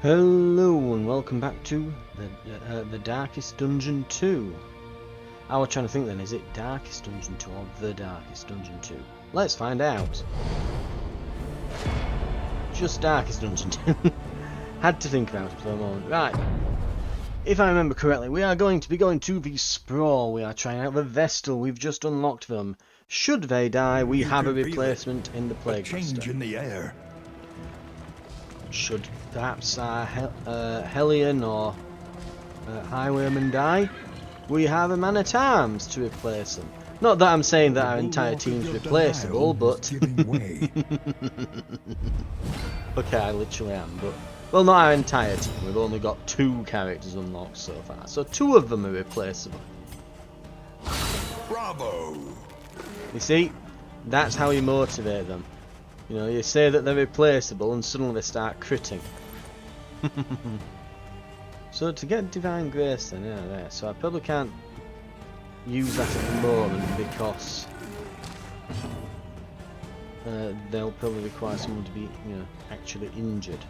Hello and welcome back to the Darkest Dungeon 2. I was trying to think then, is it Darkest Dungeon 2 or the Darkest Dungeon 2? Let's find out. Just Darkest Dungeon 2. Had to think about it for a moment. Right. If I remember correctly, we are going to be going to the Sprawl. We are trying out the Vestal. We've just unlocked them. Should they die, we have a replacement in the Plague change Master. in the air. Should perhaps Hellion or Highwayman die, we have a man-at-arms to replace them. Not that I'm saying that our entire team's replaceable, but... Okay, I literally am, but... Well, not our entire team. We've only got 2 characters unlocked so far, so 2 of them are replaceable. Bravo! You see, that's how you motivate them. You know, you say that they're replaceable and suddenly they start critting. So to get Divine Grace then, yeah, there. So I probably can't use that at the moment because they'll probably require someone to be, you know, actually injured.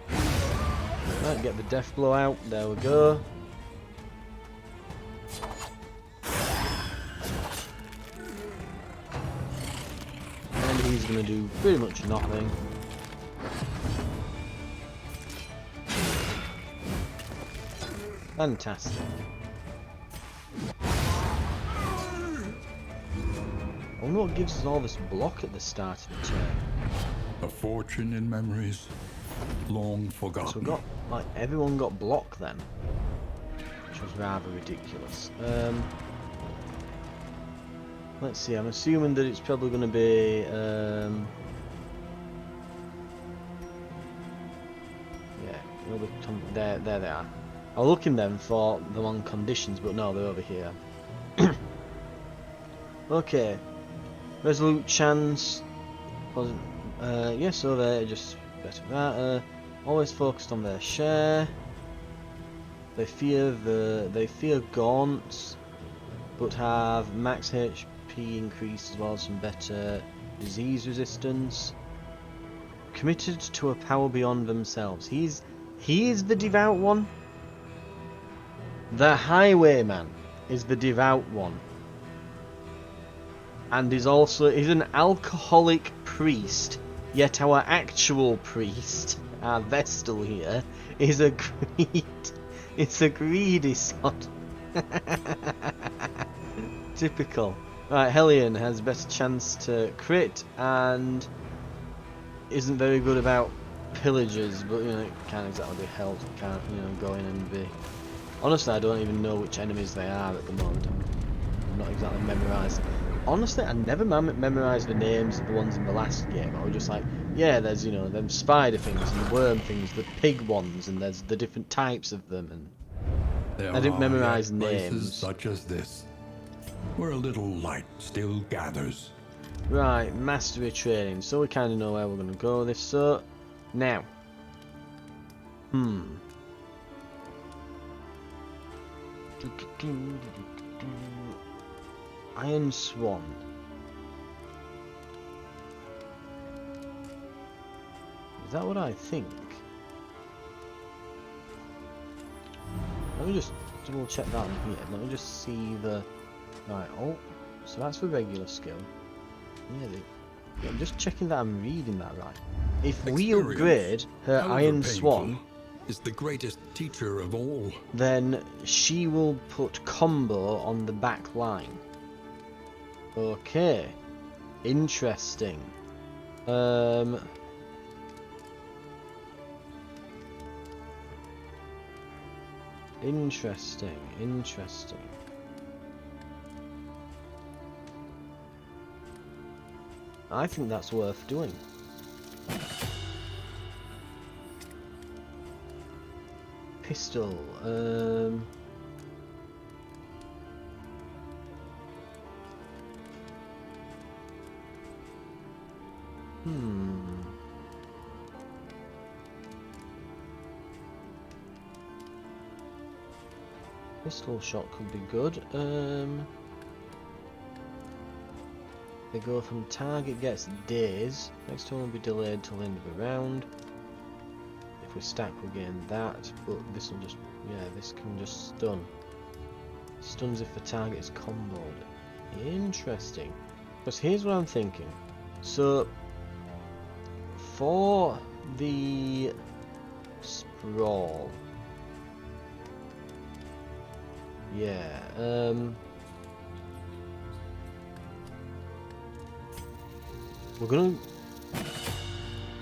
Right, get the death blow out, there we go. And he's going to do pretty much nothing. Fantastic. I wonder what gives us all this block at the start of the turn. A fortune in memories, long forgotten. So we got, like, everyone got block then, which was rather ridiculous. Let's see, I'm assuming that it's probably going to be, yeah, it'll be there they are. I was looking then for them on conditions, but no, they're over here. Okay, resolute chance. Yes, over there, just better that. Always focused on their share. They fear gaunts, but have max HP increase as well as some better disease resistance. Committed to a power beyond themselves. He is the devout one. The Highwayman is the devout one, and he's an alcoholic priest. Yet our actual priest, our Vestal here, is a greedy sod. Typical. Right, Hellion has better chance to crit and isn't very good about pillagers, but you know, it can't exactly be helped. It can't, you know, go in and be. Honestly, I don't even know which enemies they are at the moment. I'm not exactly memorised. Honestly, I never memorised the names of the ones in the last game. I was just like, yeah, there's, you know, them spider things and the worm things, the pig ones, and there's the different types of them, and I didn't memorise names. Such as this, where a little light still gathers. Right, mastery training. So we kind of know where we're going to go with this. So, now. Iron Swan. Is that what I think? Let me just double check that on here. Let me just see the... Right, oh, so that's the regular skill. Yeah, I'm just checking that I'm reading that right. If we upgrade her Iron Swan... is the greatest teacher of all. Then she will put combo on the back line. Okay. Interesting. Interesting. I think that's worth doing. Pistol. Pistol shot could be good. They go from target gets daze. Next turn will be delayed till the end of the round. If we stack we gain that, but this will just, yeah, this can just stun. Stuns if the target is comboed. Interesting. Because here's what I'm thinking. So, for the sprawl, yeah,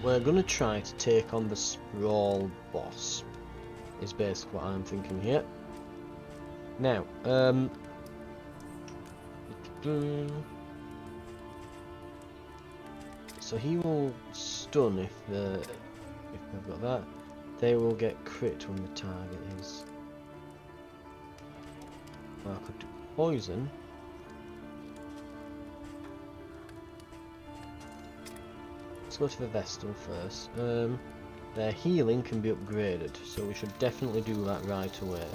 we're gonna try to take on the sprawl boss, is basically what I'm thinking here. Now, so he will stun if they've got that. They will get crit when the target is. Well, I could do poison. Let's go to the Vestal first. Their healing can be upgraded, so we should definitely do that right away.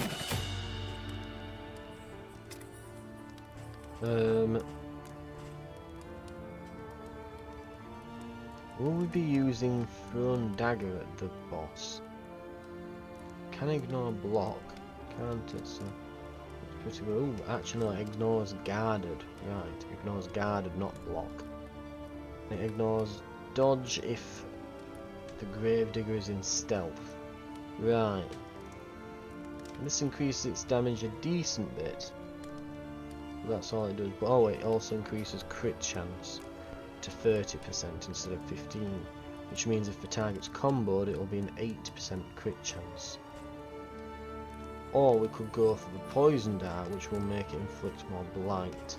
Will we be using Thrown Dagger at the boss? Can ignore block, can't it? So it's pretty good. Ooh, actually no, it ignores guarded. Right, ignores guarded, not block. It ignores dodge if the Gravedigger is in stealth. Right. This increases its damage a decent bit. That's all it does. But oh, it also increases crit chance to 30% instead of 15%, which means if the target's comboed, it'll be an 8% crit chance. Or we could go for the poison dart, which will make it inflict more blight.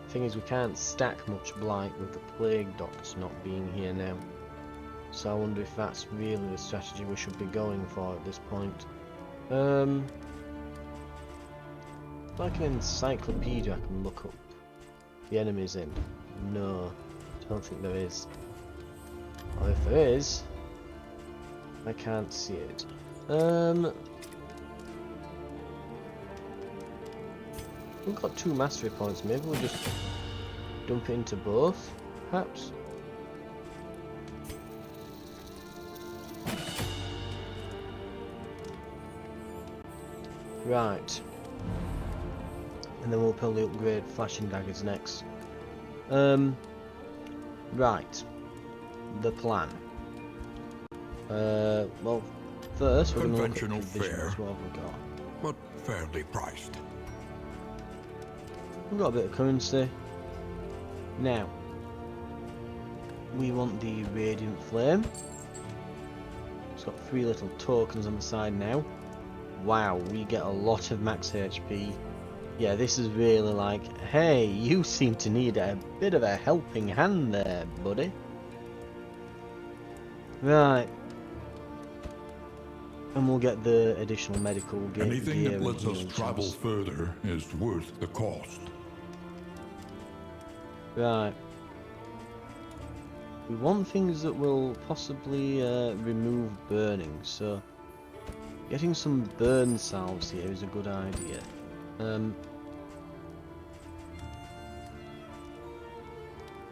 Thing is, we can't stack much blight with the plague doctor not being here now. So I wonder if that's really the strategy we should be going for at this point. Like an encyclopedia I can look up the enemies in. No, I don't think there is. Or if there is, I can't see it. We've got 2 mastery points, maybe we'll just dump it into both, perhaps? Right. And then we'll probably upgrade flashing daggers next. Right. The plan. Well, first we're going to look at provisions. What have we got? But fairly priced. We've got a bit of currency. Now, we want the Radiant Flame. It's got 3 little tokens on the side now. Wow, we get a lot of max HP. Yeah, this is really like, hey, you seem to need a bit of a helping hand there, buddy. Right. And we'll get the additional medical gear. Anything that lets us travel further is worth the cost. Right. We want things that will possibly remove burning, so getting some burn salves here is a good idea.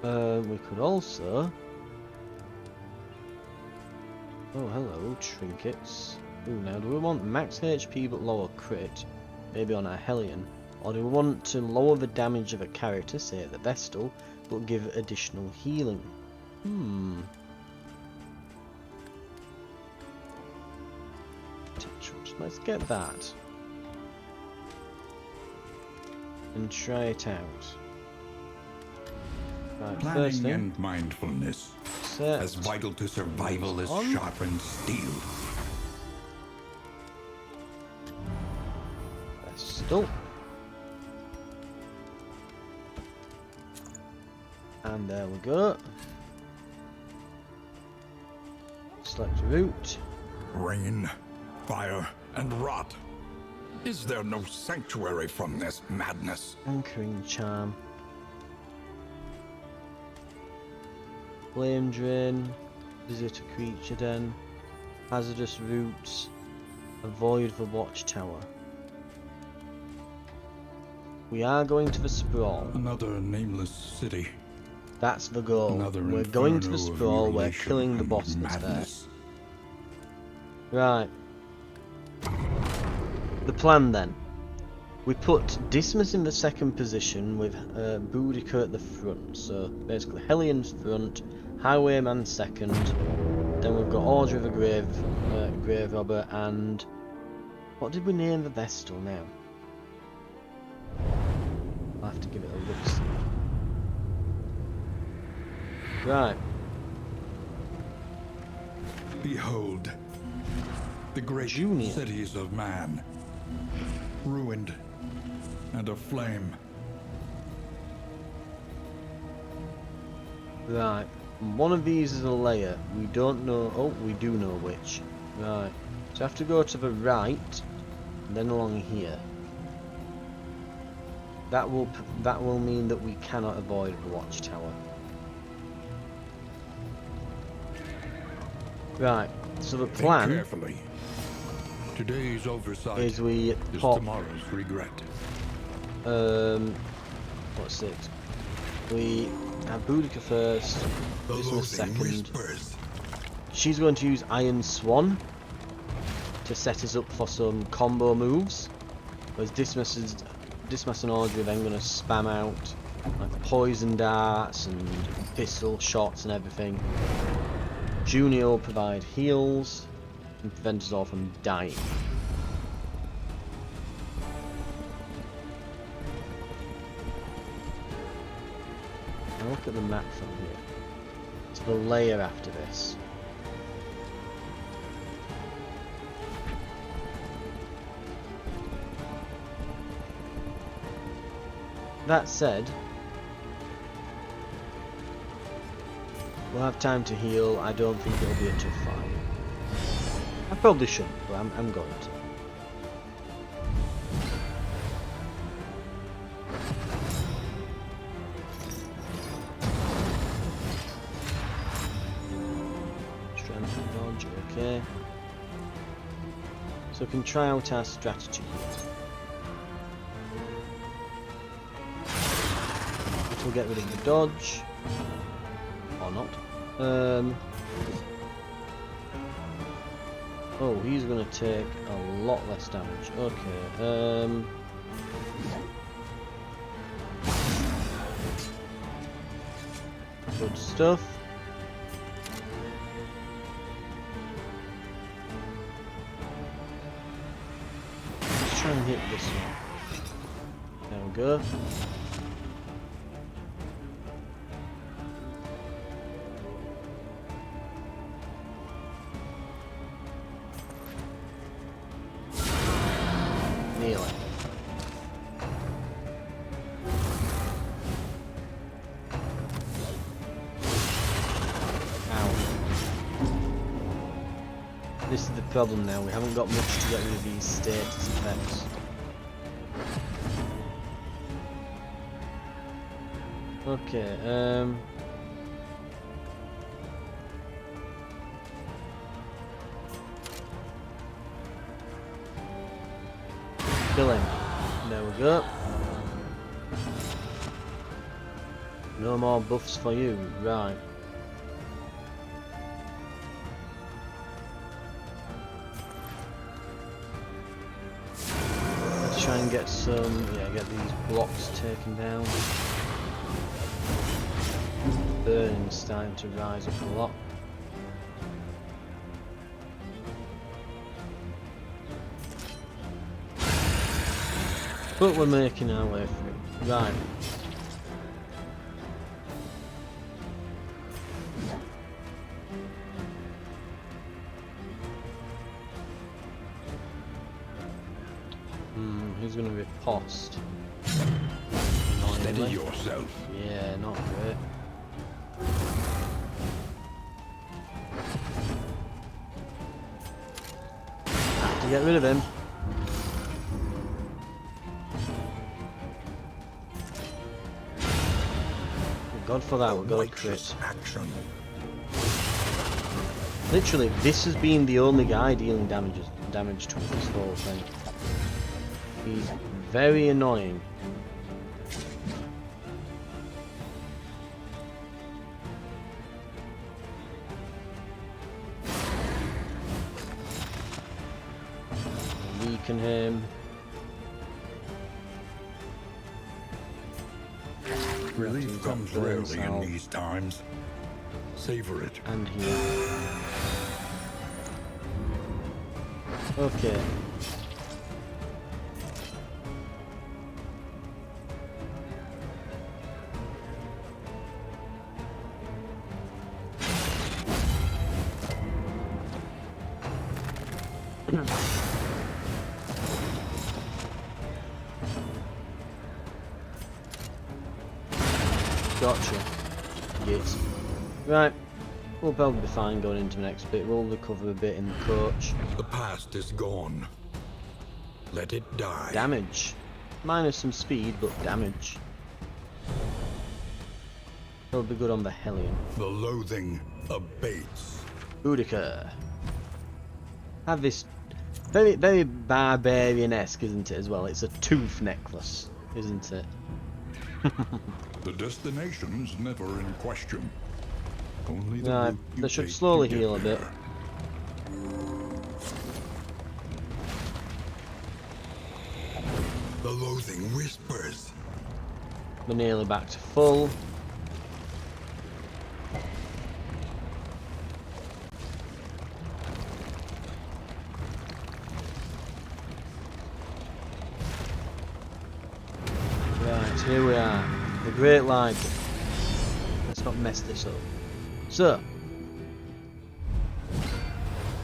We could also... Oh, hello, trinkets. Ooh, now do we want max HP but lower crit? Maybe on our Hellion. Or do we want to lower the damage of a character, say at the Vestal, but give additional healing? Let's get that. And try it out. Right, Planning first thing, and mindfulness. As vital to survival as sharpened steel. Vestal. And there we go. Select route. Rain, fire, and rot. Is there no sanctuary from this madness? Anchoring charm. Flame drain. Visit a creature den. Hazardous routes. Avoid the watchtower. We are going to the sprawl. Another nameless city. That's the goal. Another We're going to the inferno of sprawl, we're mutilation killing the and boss that's there. madness. Right. The plan then. We put Dismas in the second position with Boudica at the front. So basically Hellions front, Highwayman second. Then we've got Order of the Grave Robber, and what did we name the Vestal now? I'll have to give it a look. Right. Behold, the great Junior. cities of man, ruined and aflame. Right. One of these is a layer. We don't know. Oh, we do know which. Right. So I have to go to the right, and then along here. That will mean that we cannot avoid the watchtower. Right. So the plan Think carefully. Today's oversight is we is pop. tomorrow's regret. What's it? We have Boudica first. The Dismas loathing second. whispers. She's going to use Iron Swan to set us up for some combo moves. Whereas Dismas and Audrey are then going to spam out like poison darts and pistol shots and everything. Junior will provide heals and prevent us all from dying. Now look at the map from here. It's the layer after this. That said, we'll have time to heal. I don't think it'll be a tough fight. I probably shouldn't, but I'm going to. Strength and dodge, okay. So we can try out our strategy here. We'll get rid of the dodge. Or not. Oh, he's going to take a lot less damage. Okay. Good stuff. Let's try and hit this one. There we go. Nearly. Ow. This is the problem now, we haven't got much to get rid of these status effects. Okay, kill him. There we go. No more buffs for you, right. Let's try and get some, get these blocks taken down. Burning's starting to rise up a lot. But we're making our way through. Right. Who's gonna be possed? Steady yourself. Yeah, not great. Have to get rid of him. God for that, we've got a crit. Action. Literally, this has been the only guy dealing damage to this whole thing. He's very annoying. weaken him. Relief comes rarely in these times. Savor it. And here. Okay. Gotcha. Yes. Right. We'll probably be fine going into the next bit. We'll recover a bit in the coach. The past is gone. Let it die. Damage. Minus some speed, but damage. That'll be good on the Hellion. The loathing abates. Boudica. Have this very, very barbarian-esque, isn't it, as well? It's a tooth necklace, isn't it? The destination's never in question. Only the Right, route you they should take slowly to get heal a bit. there. The loathing whispers. We're nearly back to full. Right, here we are. The Great Line. Let's not mess this up. So,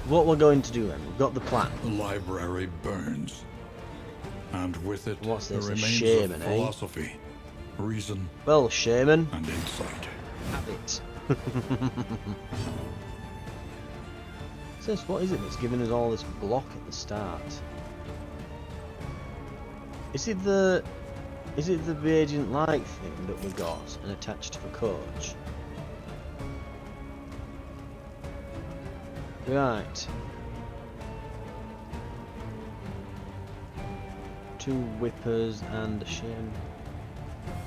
what we're going to do then? We've got the plan. The library burns. And with it, What's there this, a remains shaman, of eh? philosophy, reason, Well, shaman, and insight. have it. Sis, what is it that's giving us all this block at the start? Is it the radiant light thing that we got and attached to the coach? Right. 2 whippers and a shim.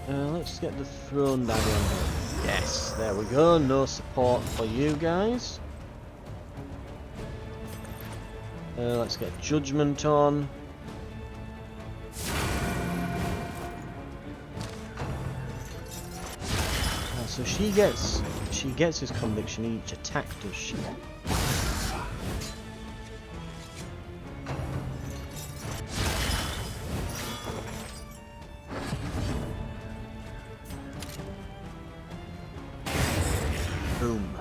Let's get the throne dagger on here. Yes, there we go. No support for you guys. Let's get judgment on. So she gets his conviction each attack, does she? Boom.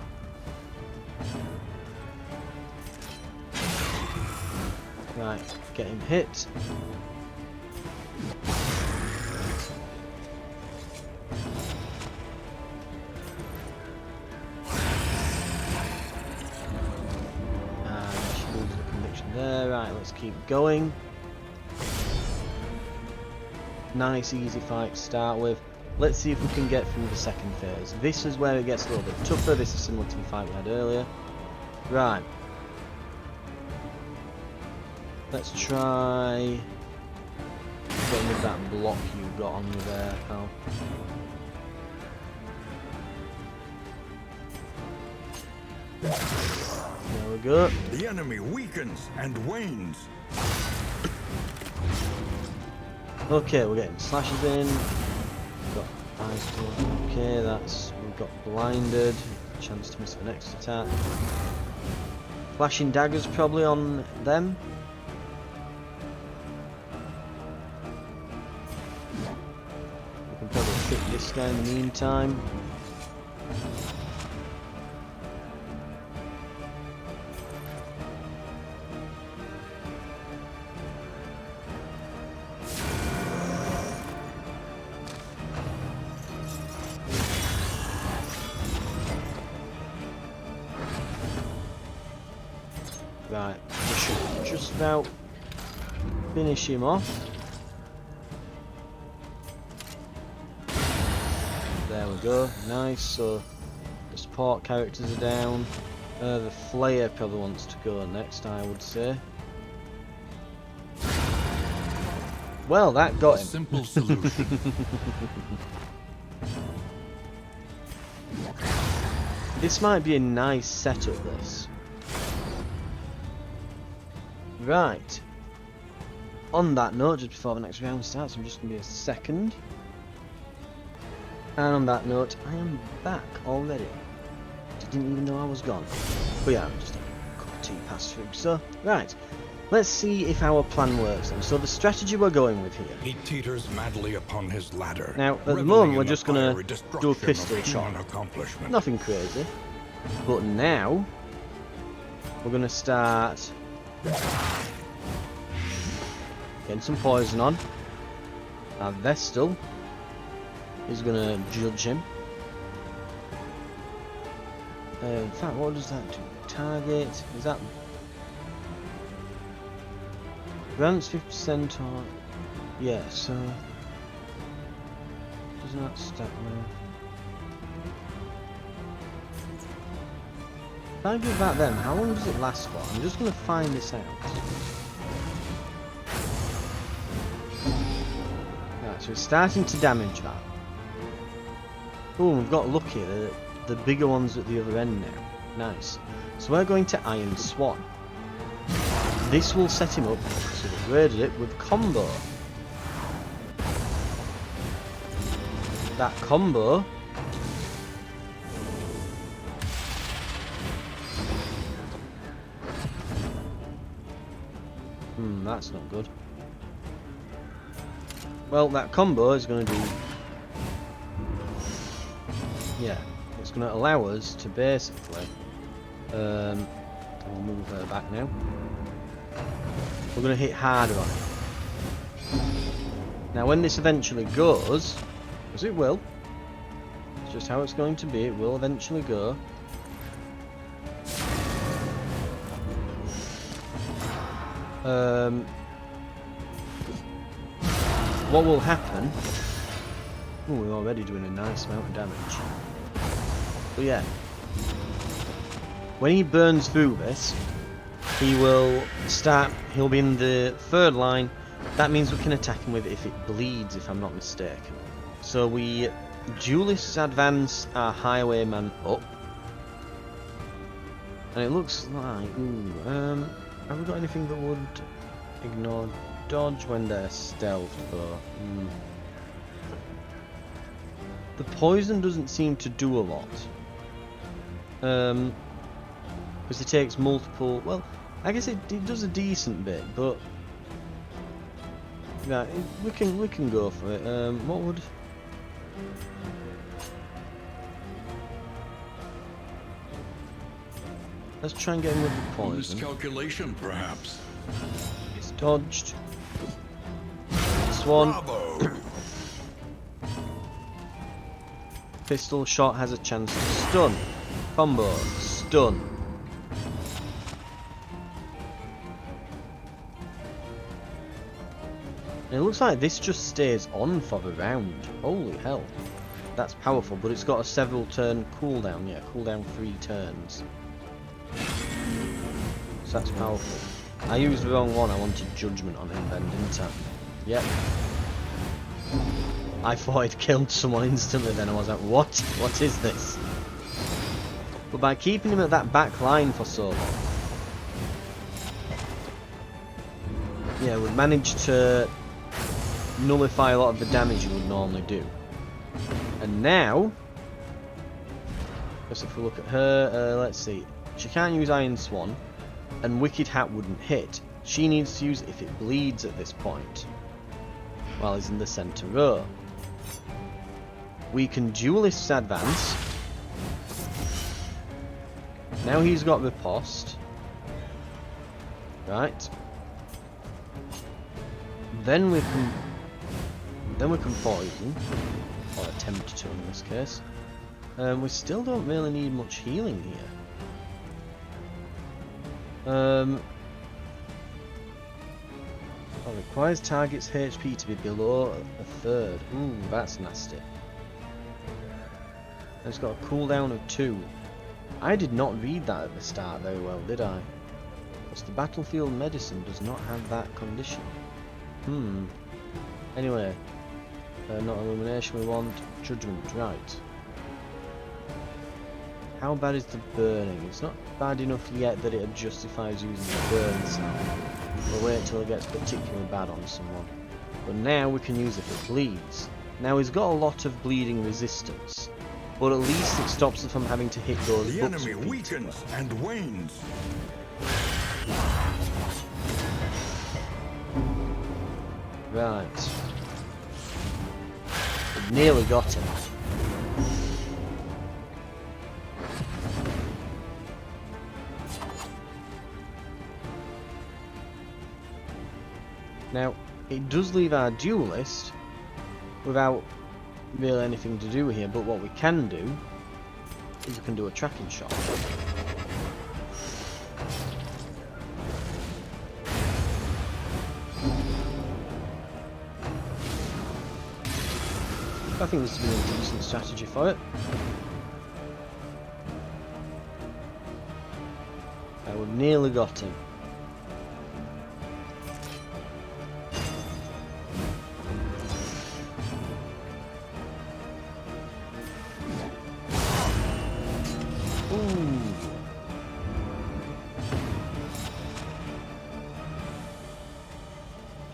Right, get him hit. There, right, let's keep going. Nice easy fight to start with. Let's see if we can get through the second phase. This is where it gets a little bit tougher. This is similar to the fight we had earlier. Right. Let's try getting with that block you got on you there, pal. There we go. The enemy weakens and wanes. Okay, we're getting slashes in. Got eyes closed. Okay, we've got blinded. Chance to miss the next attack. Flashing daggers probably on them. We can probably hit this guy in the meantime. Right, we should just about finish him off. There we go, nice. So the support characters are down. The Flayer probably wants to go next, I would say. Well, that got him. Simple solution. This might be a nice setup, this. Right. on that note, just before the next round starts, I'm just going to be a second. And on that note, I am back already. Didn't even know I was gone. But yeah, I'm just a cup of tea passed through. So, right. Let's see if our plan works then. So the strategy we're going with here. He teeters madly upon his ladder. Now, at the moment, we're just going to do a pistol shot. Nothing crazy. But now, we're going to start getting some poison on. Our Vestal is going to judge him. In fact, what does that do? Target, is that... grants 50% or... yeah, so... doesn't that stack with... if I do that then, how long does it last for? I'm just going to find this out. Right, so it's starting to damage that. Oh, we've got lucky. The bigger ones at the other end now. Nice. So we're going to Iron Swan. This will set him up, so we've raided it with combo. That combo that's not good. Well, that combo is going to do... yeah, it's going to allow us to basically... we'll move her back now. We're going to hit harder on it. Now when this eventually goes, because it will, it's just how it's going to be, it will eventually go. What will happen... oh, we're already doing a nice amount of damage. But yeah, when he burns through this, he will start, he'll be in the third line. That means we can attack him with it if it bleeds, if I'm not mistaken. So we duelists advance our highwayman up. And it looks like, have we got anything that would ignore dodge when they're stealth though? The poison doesn't seem to do a lot. Because it takes multiple, well, I guess it does a decent bit, but yeah, we can go for it. What would... let's try and get him with the poison. Miscalculation, perhaps. It's dodged. Swan. Pistol shot has a chance to stun. Combo. Stun. And it looks like this just stays on for the round. Holy hell. That's powerful, but it's got a several turn cooldown. Yeah, cooldown 3 turns. So that's powerful. I used the wrong one. I wanted judgment on him then, didn't I? Yep. I thought I'd killed someone instantly then. I was like, what? What is this? But by keeping him at that back line for so long, yeah, we've managed to nullify a lot of the damage you would normally do. And now, because if we look at her, let's see, she can't use Iron Swan, and Wicked Hat wouldn't hit. She needs to use it if it bleeds at this point, while he's in the centre row. We can duelists advance. Now he's got riposte. Right. Then we can poison, or attempt to in this case. We still don't really need much healing here. Requires target's HP to be below a third. Ooh, that's nasty. It's got a cooldown of 2. I did not read that at the start very well, did I? Because the battlefield medicine does not have that condition. Anyway, not illumination we want, judgment, right. How bad is the burning? It's not bad enough yet that it justifies using the burn sound. We'll wait until it gets particularly bad on someone. But now we can use it if it bleeds. Now he's got a lot of bleeding resistance, but at least it stops us from having to hit those The books enemy repeatedly. weakens and wanes. Right. We've nearly got him. Now, it does leave our duelist without really anything to do here, but what we can do is we can do a tracking shot. I think this would be a decent strategy for it. We've nearly got him. Ooh.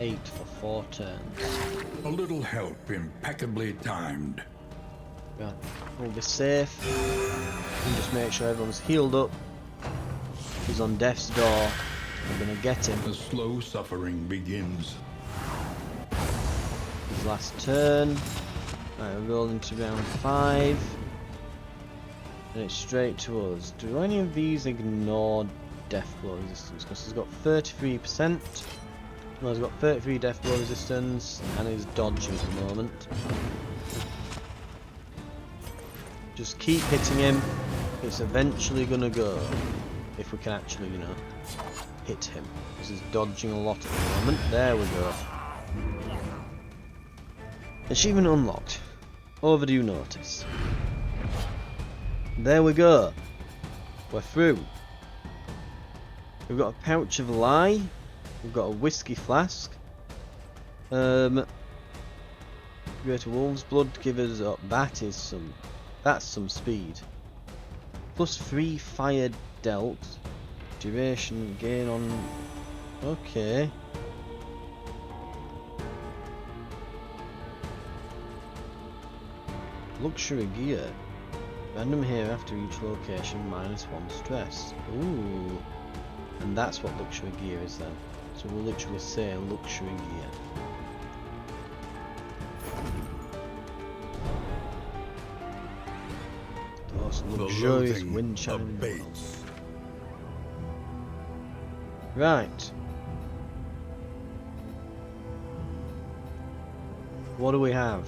Eight for 4 turns. A little help impeccably timed. Right, we'll be safe and just make sure everyone's healed up. He's on death's door. We're gonna get him. The slow suffering begins. His last turn. Right, we're rolling to round 5. And it's straight to us. Do any of these ignore death blow resistance? Because he's got 33%. Well, he's got 33 death blow resistance and he's dodging at the moment. Just keep hitting him. It's eventually gonna go. If we can actually, you know, hit him. Because he's dodging a lot at the moment. There we go. Achievement unlocked. Overdue notice. There we go. We're through. We've got a pouch of lye. We've got a whiskey flask. Greater wolf's blood give us up. That's some speed. Plus 3 fire dealt. Duration gain on. Okay. Luxury gear. Random here after each location -1 stress. Ooh. And that's what luxury gear is then. So we'll literally say luxury gear. Those luxurious wind chime. Right. What do we have?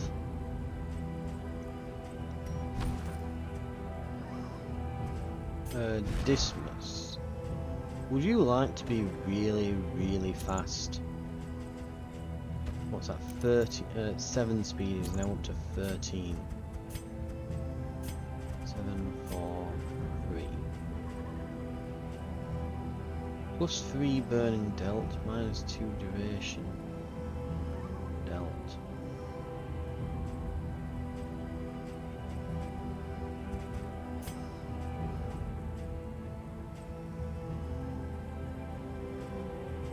Dismas. Would you like to be really, really fast? What's that? 7 speed is now up to 13. 7, 4, 3. Plus 3 burning dealt, -2 duration dealt.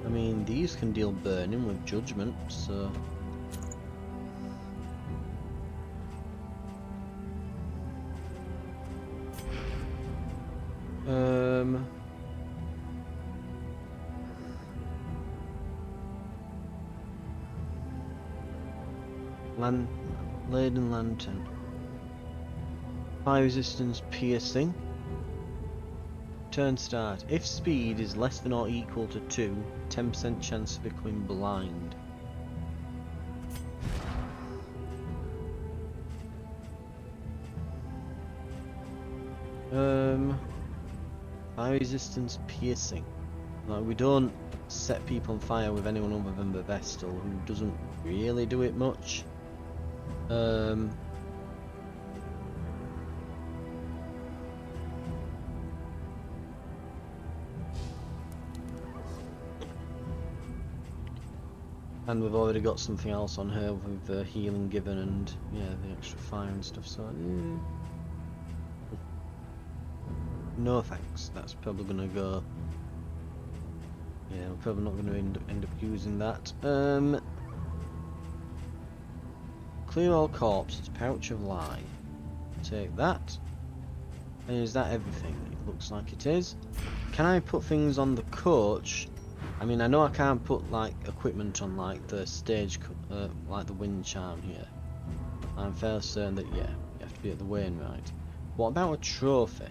I mean, these can deal burning with judgment, so... Laden Lantern. Fire resistance piercing. Turn start. If speed is less than or equal to 2, 10% chance of becoming blind. Fire resistance piercing. Like, we don't set people on fire with anyone other than the Vestal, who doesn't really do it much. And we've already got something else on her with the healing given and, yeah, the extra fire and stuff, so... No thanks, that's probably gonna go Yeah, we're probably not going to end up using that. Clear all corpses, pouch of lye. Take that. And is that everything? It looks like it is. Can I put things on the coach? I mean, I know I can't put like equipment on like the stage, like the wind charm here. I'm fairly certain that yeah, you have to be at the Wainwright. What about a trophy?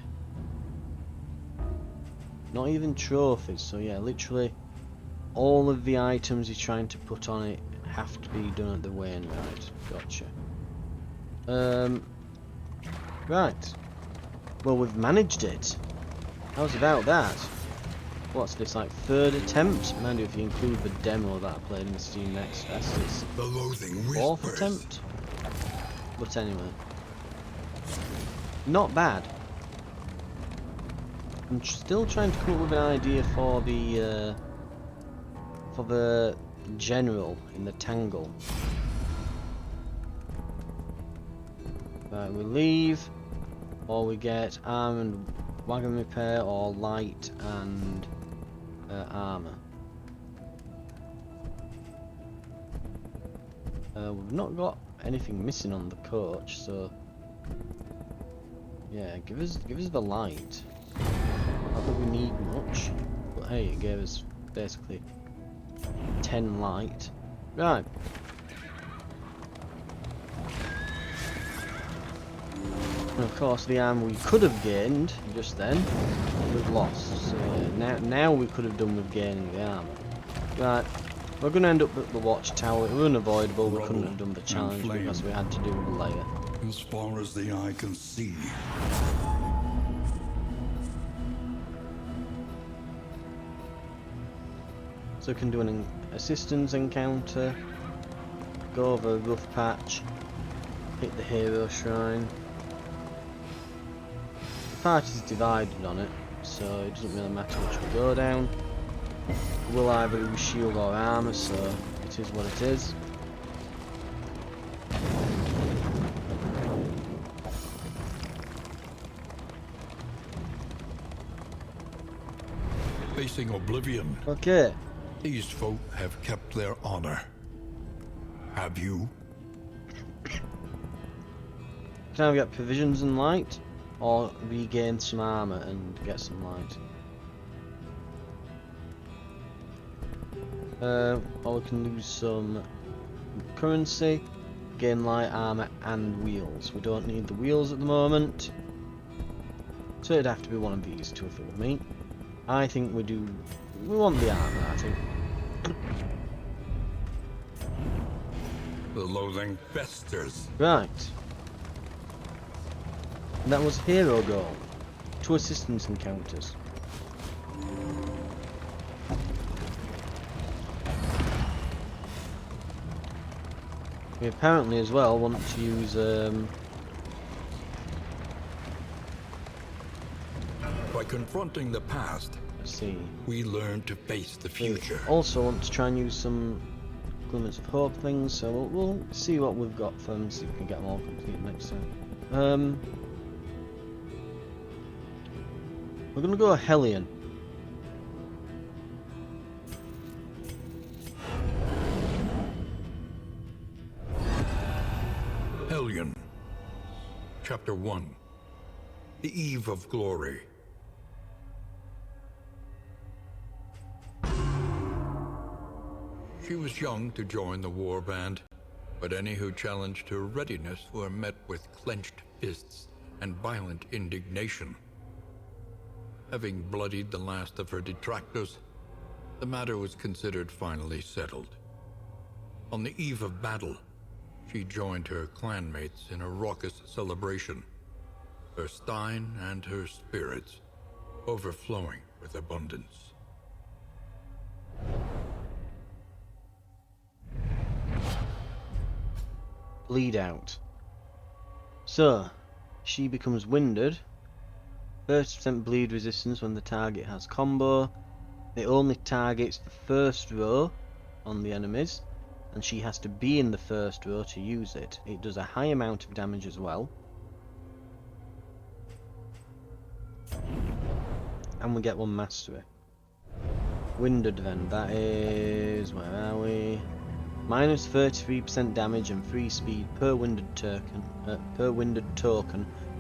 Not even trophies. So yeah, literally all of the items you're trying to put on it have to be done at the Wainwright. Gotcha. Right. Well, we've managed it. How's about that? What's this, like, third attempt? Mind you, if you include the demo that I played in the Steam Next Fest, it's The loathing fourth whispers. attempt? But anyway. Not bad. I'm still trying to come up with an idea for the general in the Tangle. Right, we leave, or we get arm and wagon repair, or light and armor. We've not got anything missing on the coach, so yeah, give us the light. Not that we need much, but hey, it gave us basically 10 light. Right. And of course, the armor we could have gained just then, we've lost. So now we could have done with gaining the armor. Right. We're going to end up at the watchtower. It was unavoidable. We couldn't have done the challenge because we had to do the layer. As far as the eye can see. So we can do an assistance encounter, go over a rough patch, hit the hero shrine. The party's divided on it, so it doesn't really matter which we go down. We'll either use shield or armor, so it is what it is. Facing oblivion. Okay. These folk have kept their honor. Have you? Can I get provisions and light, or regain some armor and get some light? Or we can lose some currency, gain light, armor, and wheels. We don't need the wheels at the moment, so it'd have to be one of these two if it were me. I think we want the armor, I think. The loathing festers. Right. And that was hero goal. 2 assistance encounters. We apparently as well want to use By confronting the past, let's see. we learn to face the future. We also want to try and use some glimmers of hope things, so we'll see what we've got for them, see if we can get them all completed next time. We're gonna go Hellion. Hellion. Chapter 1. The Eve of Glory. She was young to join the war band, but any who challenged her readiness were met with clenched fists and violent indignation. Having bloodied the last of her detractors, the matter was considered finally settled. On the eve of battle, she joined her clanmates in a raucous celebration, her stein and her spirits overflowing with abundance. Bleed out. So, she becomes winded. 30% bleed resistance when the target has combo. It only targets the first row on the enemies, and she has to be in the first row to use it. It does a high amount of damage as well. And we get 1 mastery. Winded then, that is, where are we? Minus 33% damage and free speed per winded token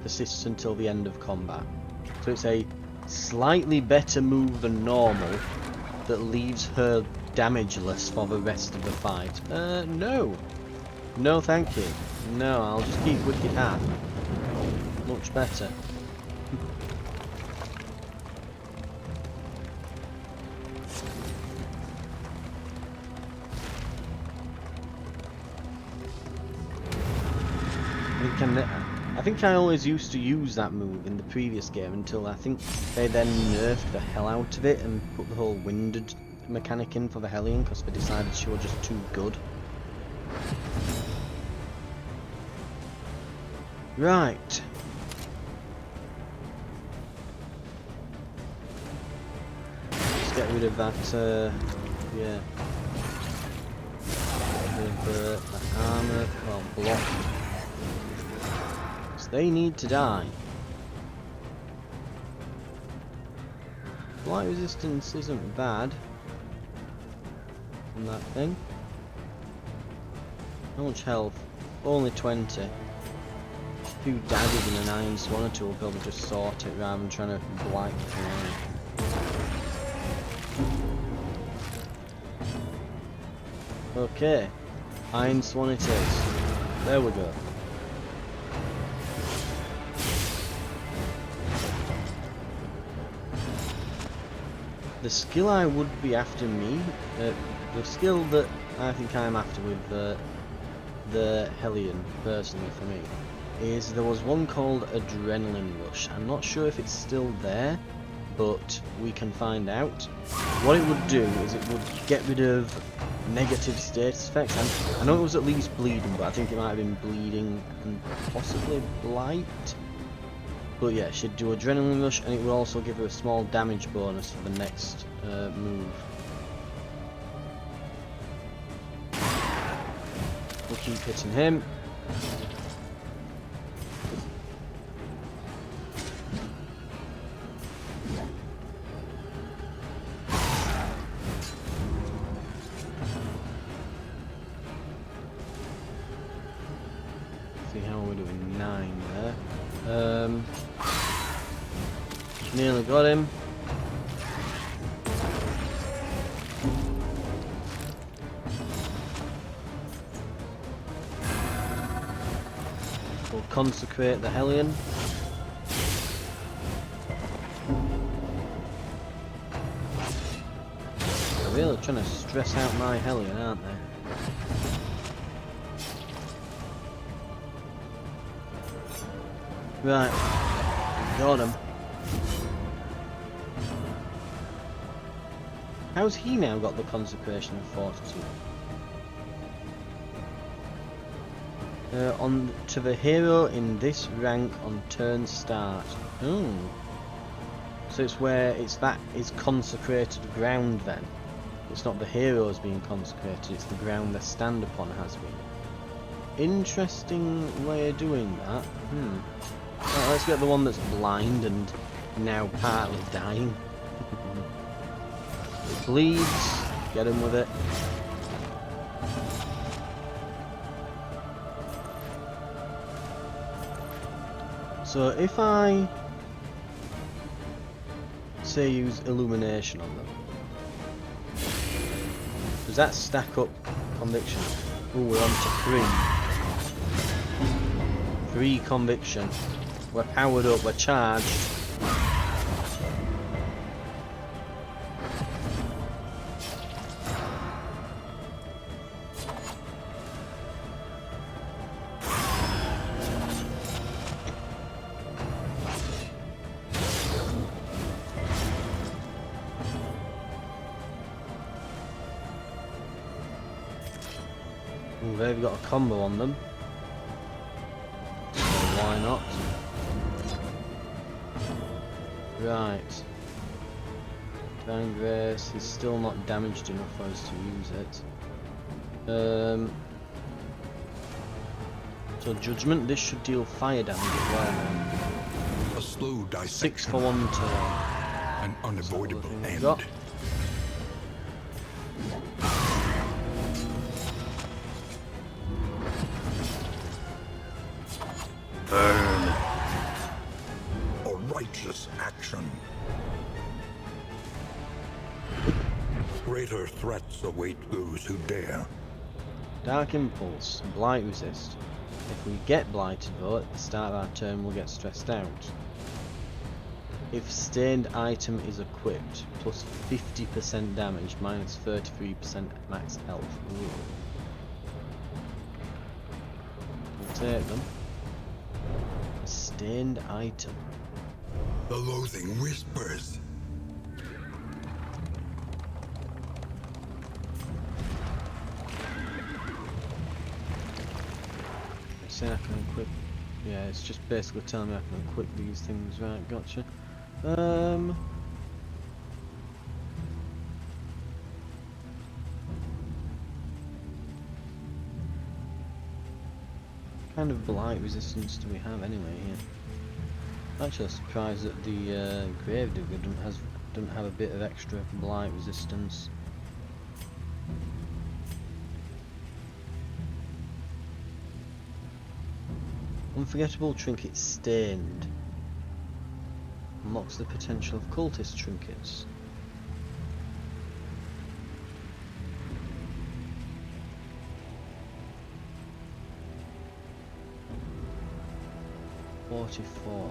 persists until the end of combat. So it's a slightly better move than normal that leaves her damageless for the rest of the fight. No. No thank you. No, I'll just keep Wicked Hat. Much better. I think I always used to use that move in the previous game until I think they then nerfed the hell out of it and put the whole winded mechanic in for the Hellion because they decided she was just too good. Right. Let's get rid of that, yeah. The armor, well, block. They need to die. Light resistance isn't bad on that thing. How much health? Only 20. A few daggers and an iron swan or two will probably just sort it rather than trying to blight the thing out. Okay. Iron swan it is. There we go. The skill I would be after the skill that I think I'm after with the Hellion, personally for me, is there was one called Adrenaline Rush. I'm not sure if it's still there, but we can find out. What it would do is it would get rid of negative status effects. I know it was at least bleeding, but I think it might have been bleeding and possibly blight. But yeah, she'd do Adrenaline Rush, and it would also give her a small damage bonus for the next move. We'll keep hitting him. See how we're doing 9 there. Nearly got him. We'll consecrate the Hellion. They're really trying to stress out my Hellion, aren't they? Right, got him. How's he now got the consecration of fortitude? On to the hero in this rank on turn start. Oh, so it's where that is consecrated ground then. It's not the heroes being consecrated; it's the ground they stand upon has been. Interesting way of doing that. Right, let's get the one that's blind and now partly dying. It bleeds. Get him with it. So if I say use illumination on them, does that stack up conviction? Ooh, we're on to 3. 3 conviction. We're powered up, we're charged. Ooh, they've got a combo on them. So why not? Right. Divine Grace is still not damaged enough for us to use it. So Judgment, this should deal fire damage as well now. A slow 6 dissection, for 1 turn. an unavoidable end. Burn. A righteous action. Greater threats await those who dare. Dark Impulse, Blight Resist. If we get Blighted though, at the start of our turn we'll get stressed out. If Stained Item is equipped, plus 50% damage, minus 33% max health. Ooh. We'll take them. Stained Item. The loathing whispers. Saying I can equip. Yeah, it's just basically telling me I can equip these things. Right, gotcha. Kind of blight resistance do we have anyway here? Actually, I'm surprised that the Gravedigger doesn't have a bit of extra blight resistance. Unforgettable Trinket Stained. Unlocks the potential of cultist trinkets. $44.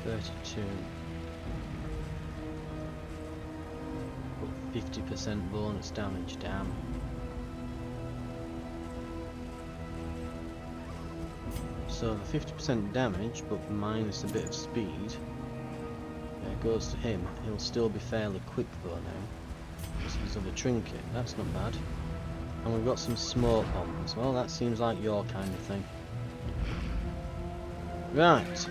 $32. 50% bonus damage, damn. So the 50% damage, but minus a bit of speed, goes to him. He'll still be fairly quick though now, because of the trinket. That's not bad. And we've got some smoke bombs. Well, that seems like your kind of thing. Right.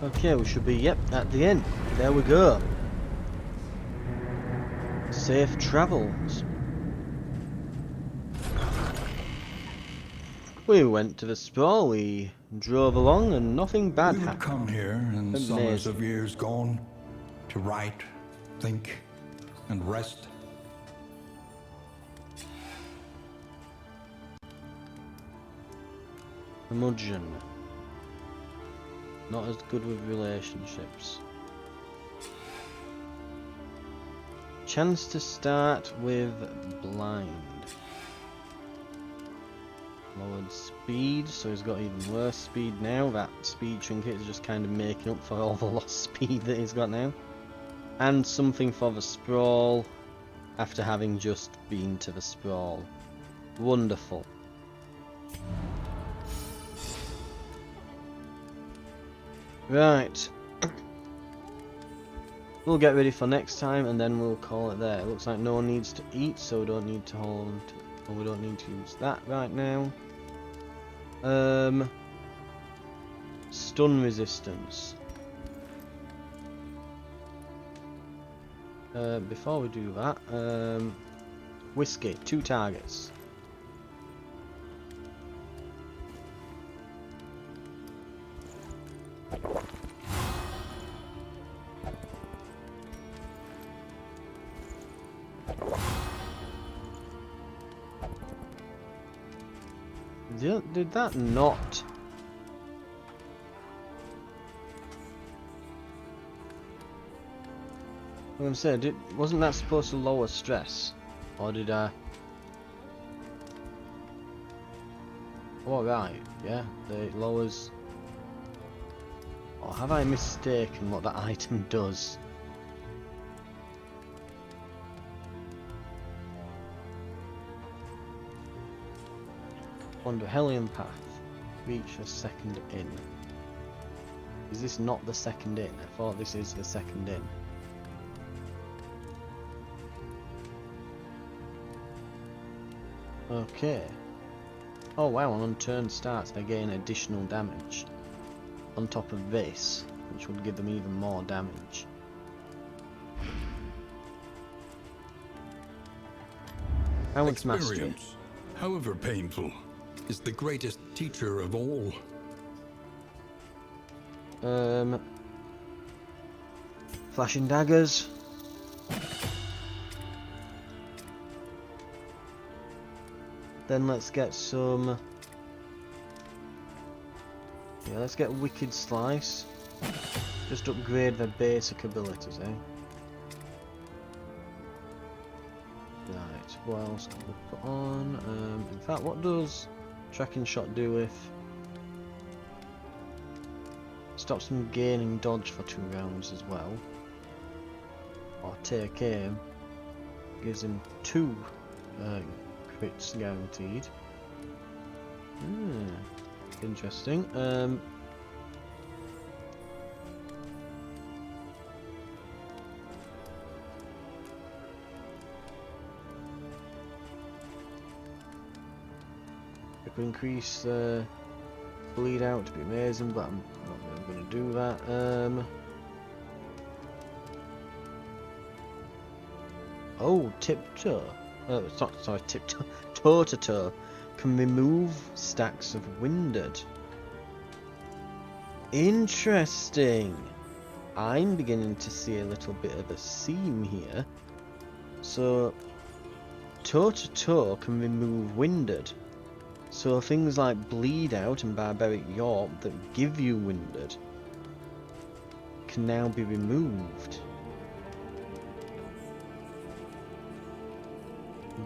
Okay, we should be, yep, at the end. There we go. Safe travels. We went to the sprawl, we drove along, and nothing bad We would happened. come here in Amazing. summers of years gone to write, think, and rest. Curmudgeon. Not as good with relationships. Chance to start with blind. Lowered speed, so he's got even worse speed now. That speed trinket is just kind of making up for all the lost speed that he's got now. And something for the sprawl after having just been to the sprawl. Wonderful. Right. We'll get ready for next time and then we'll call it there. It looks like no one needs to eat, so we don't need to hold on to, or we don't need to use that right now. Stun resistance. Before we do that, whiskey, 2 targets. Did that not? I'm gonna say, wasn't that supposed to lower stress? Or did I? Oh right, yeah, it lowers. Or have I mistaken what that item does? Wander Hellion Path. Reach a second inn. Is this not the second inn? I thought this is the second inn. Okay. Oh wow, on turn starts they gain additional damage on top of this, which would give them even more damage. How much mastery? Experience, however painful, is the greatest teacher of all. Flashing daggers. Then let's get some. Yeah, let's get Wicked Slice. Just upgrade their basic abilities, eh? Right, what else can we put on? In fact, what does Tracking Shot do with... Stops them gaining dodge for 2 rounds as well. Or Take Aim. Gives him 2 crits guaranteed. Interesting. If we increase bleed out to be amazing, but I'm not really going to do that. Oh, Tiptoe. Sorry, Tiptoe. Toe-to-Toe can remove stacks of Winded. Interesting. I'm beginning to see a little bit of a seam here. So, Toe-to-Toe can remove Winded. So things like Bleed Out and Barbaric York that give you Winded can now be removed.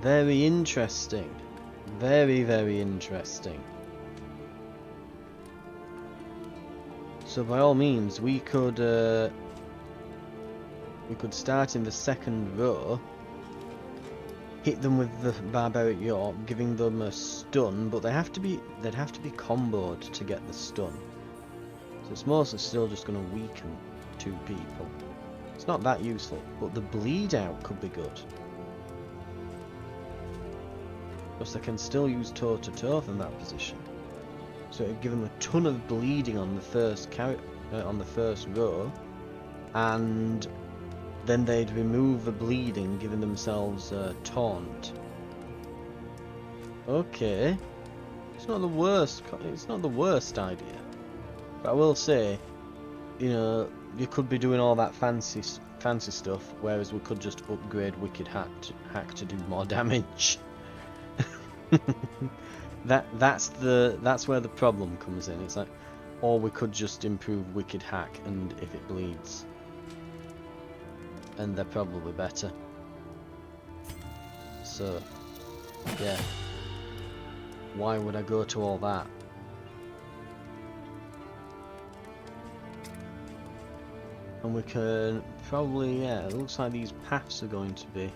Very interesting. Very, very interesting. So by all means, we could start in the second row, hit them with the Barbaric York, giving them a stun, but they'd have to be comboed to get the stun. So it's mostly still just going to weaken 2 people. It's not that useful, but the Bleed Out could be good. Plus they can still use toe-to-toe from that position. So it'd give them a ton of bleeding on the first row, and then they'd remove the bleeding, giving themselves taunt. Okay, it's not the worst. It's not the worst idea, but I will say, you know, you could be doing all that fancy stuff, whereas we could just upgrade Wicked Hack to do more damage. That's where the problem comes in. It's like, or we could just improve Wicked Hack, and if it bleeds, and they're probably better. So yeah, why would I go to all that? And we can probably, yeah, it looks like these paths are going to be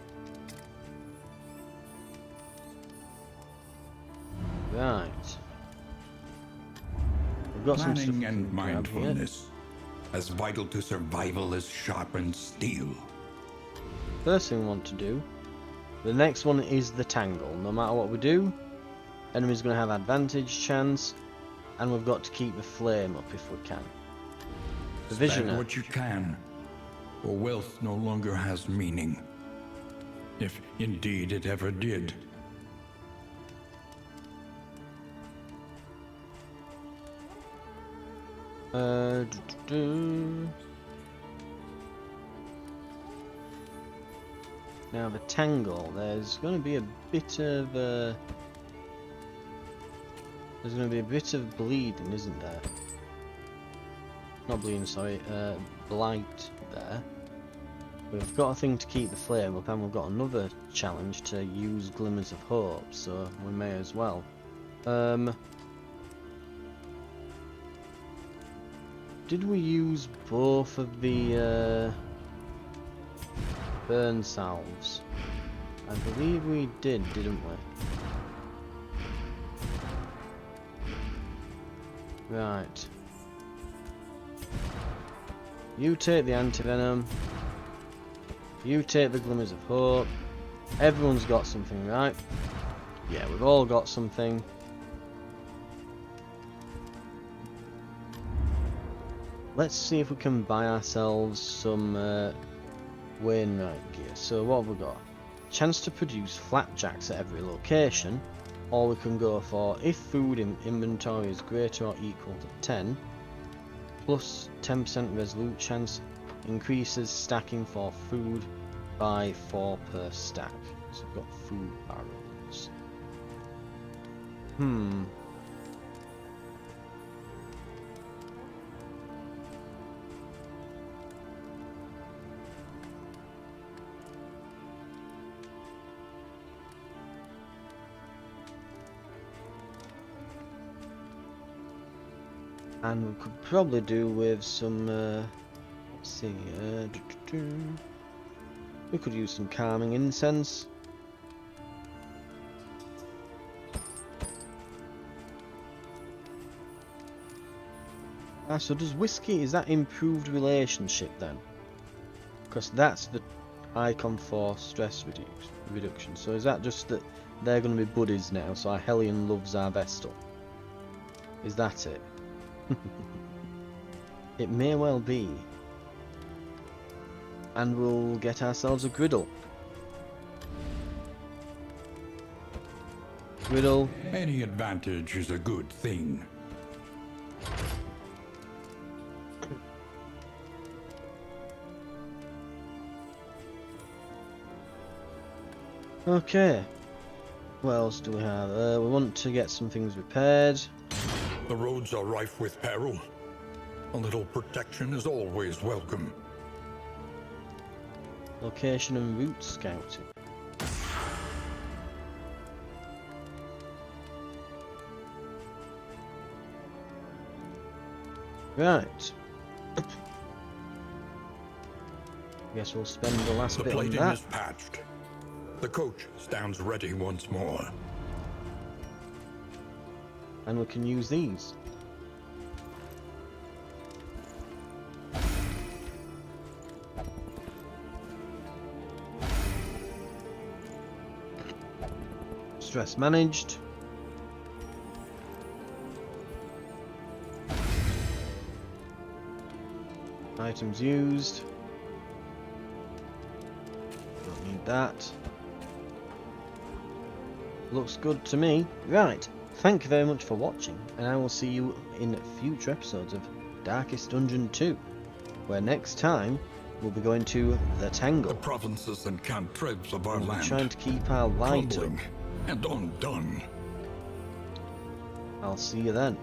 right. We've got some stuff Planning we and can grab here. mindfulness, as vital to survival as sharpened steel. First thing we want to do, the next one is the Tangle. No matter what we do, enemy's going to have advantage chance, and we've got to keep the flame up if we can. The Spend Visioner. what you can, or wealth no longer has meaning. If indeed it ever did. Now the Tangle, there's going to be a bit of bleeding, isn't there? Not bleeding, sorry, blight there. We've got a thing to keep the flame up, and we've got another challenge to use Glimmers of Hope, so we may as well. Did we use both of the burn salves? I believe we did, didn't we? Right. You take the anti-venom. You take the Glimmers of Hope. Everyone's got something, right? Yeah, we've all got something. let's see if we can buy ourselves some Wainwright gear. So what have we got? Chance to produce flapjacks at every location, or we can go for if food in inventory is greater or equal to 10, plus 10% resolute chance, increases stacking for food by 4 per stack. So we've got food barrels. And we could probably do with some, let's see, we could use some calming incense. Ah, so does whiskey, is that improved relationship then? Because that's the icon for stress reduction. So is that just that they're going to be buddies now, so our Hellion loves our Vestal? Is that it? It may well be. And we'll get ourselves a griddle. Griddle. Any advantage is a good thing. Okay. What else do we have? We want to get some things repaired. The roads are rife with peril. A little protection is always welcome. Location and route scouting. Right. Guess we'll spend the last The bit on plating that. is patched. The coach stands ready once more. And we can use these. Stress managed. Items used. Don't need that. Looks good to me. Right. Thank you very much for watching, and I will see you in future episodes of Darkest Dungeon 2, where next time we'll be going to the Tangle. The provinces and cantrevs of our We'll be land, trying to keep our light up. crumbling and undone. I'll see you then.